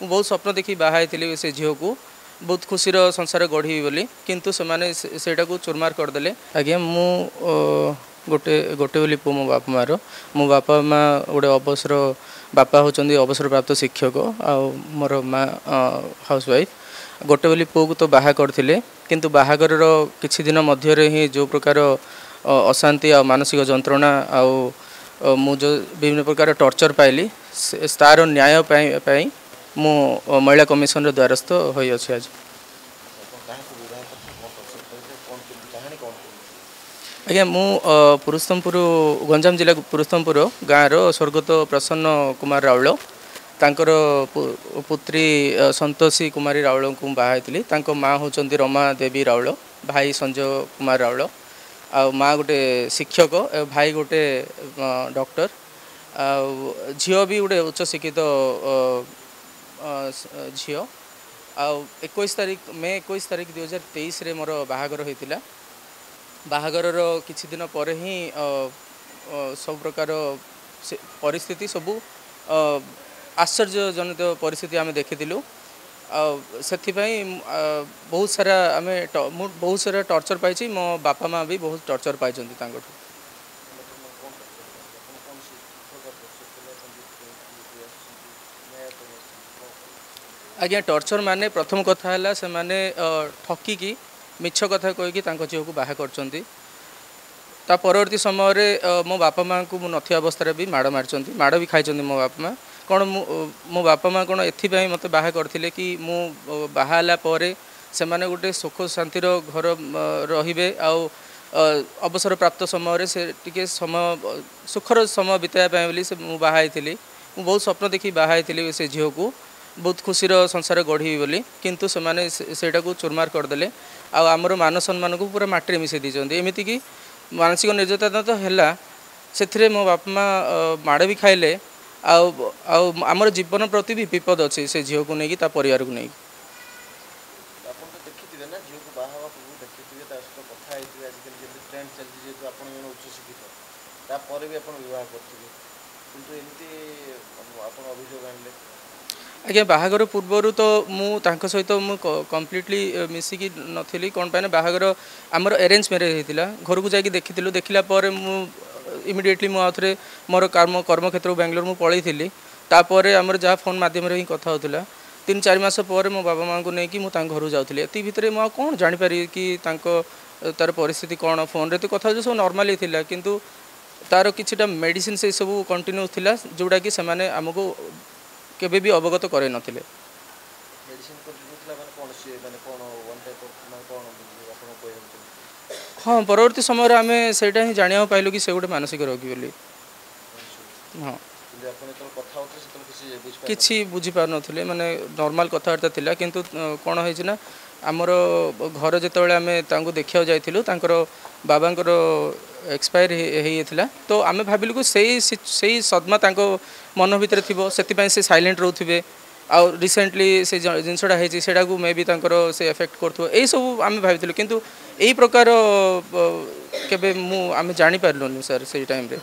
बहुत स्वप्न देखी बाहा से झील को बहुत खुशी संसार गढ़ी बोली किंतु से चुरमार करदे। आज्ञा मु गोटे गोटे बोली पु मो बापा मार मो बापा माँ गोटे अवसर बापा होचंदी अवसर प्राप्त शिक्षक आउ मोर माँ हाउस वाइफ गोटे बोली पुओ को तो बाहा करथिले किंतु बाहागर किछि दिन मध्य ही जो प्रकार अशांति आ मानसिक जंत्रणा आउ मु जो विभिन्न प्रकार टर्चर पाइली तार न्याय पाई मु महिला कमिशन द्वारस्थ होई अछि। आज आज्ञा मु पुरुषोत्तमपुर गंजाम जिला पुरुषोत्तमपुर गाँव स्वर्गत प्रसन्न कुमार राउल तांकर पुत्री संतोषी कुमारी राउल को बाहाई तांको माँ होचंदी रमा देवी राउल भाई संजय कुमार राउल आ माँ गोटे शिक्षक भाई गोटे डॉक्टर झील भी गोटे उच्च शिक्षित झील आ 21 तारीख मे 21 तारीख 2023 रे मोर बाहागर होइतिला। बाहागर किछि दिन पर ही सब प्रकार परिस्थिति सबू आश्चर्यजनित परिस्थिति आम देखीलु से बहुत सारा आम बहुत सारा टर्चर पाई मो बापा माँ भी बहुत टर्चर पाई। आज्ञा टर्चर माने प्रथम कथा है से माने ठकिकी मिछ कथा कहीकि झील को बाहा करचंती। ता परवर्ती समय रे मो बापा माँ को नथी अवस्था भी माड़ मारी माड़ भी खाई मो बापा माँ कौन मो बापा माँ कौन एथि मत बाहा करथिले कि मु बाहाला परे से माने गोटे सुख शांतिर घर रहिबे आउ अवसर प्राप्त समय से टिके समय सुखर समय बिताया बोली से मु बाहाई थी। मु बहुत स्वप्न देखी बाहाई से झील को बहुत खुशी संसार गढ़ी बोली किंतु से चुरमार करदे आमर मान सम्मान को पूरा माटी मिसई देते। एमती कि मानसिक निर्यातना तो है से मो बापा माँ माड़ भी खाइले आमर जीवन प्रति भी विपद अच्छे से झील को लेकिन परिवार को नहीं। आज्ञा बाहागर पूर्वर तो मुझे सहित कम्प्लीटली मिसिकी नथी कौन पाए बाहागर आमर अरेंज मैरेज होता घर को जाकि देखी देखला इमिडिएटली मुझे मोर कर्म क्षेत्र बेंगलोर मु पलि थी तापर आमर जहाँ फोन मध्यम ही कथा होता 3-4 मास पर मो बाबा माँ को लेकिन मुझे घर जाऊँगी ये भितर मुझे कौन जानीपारि कि तार परिस्थिति कौन फोन रे तो कथा सब नॉर्मली थिला किंतु तार किछिटा मेडिसिन से सब कंटिन्यू थिला जोड़ा कि सेमाने हमको केबे भी अवगत करे नथिले। हाँ परवर्ती समय आम से जाना पाइलु कि से गोटे मानसिक रोगी बोली। हाँ किसी बुझीपार नथिले माने नॉर्मल कथबार्ता थिला किंतु कौन है ना आमर घर जिते आम देखा जाइलु बाबांकर एक्सपायर होता तो आम भाविलु कि से सदमा मन भितर थी से साइलेंट रोथे आ रिसेंटली से जिनसा है मे भी से एफेक्ट कर यही सब आम भाई किंतु यही प्रकार केबे आम जानी पारलुनी सर से टाइम रे।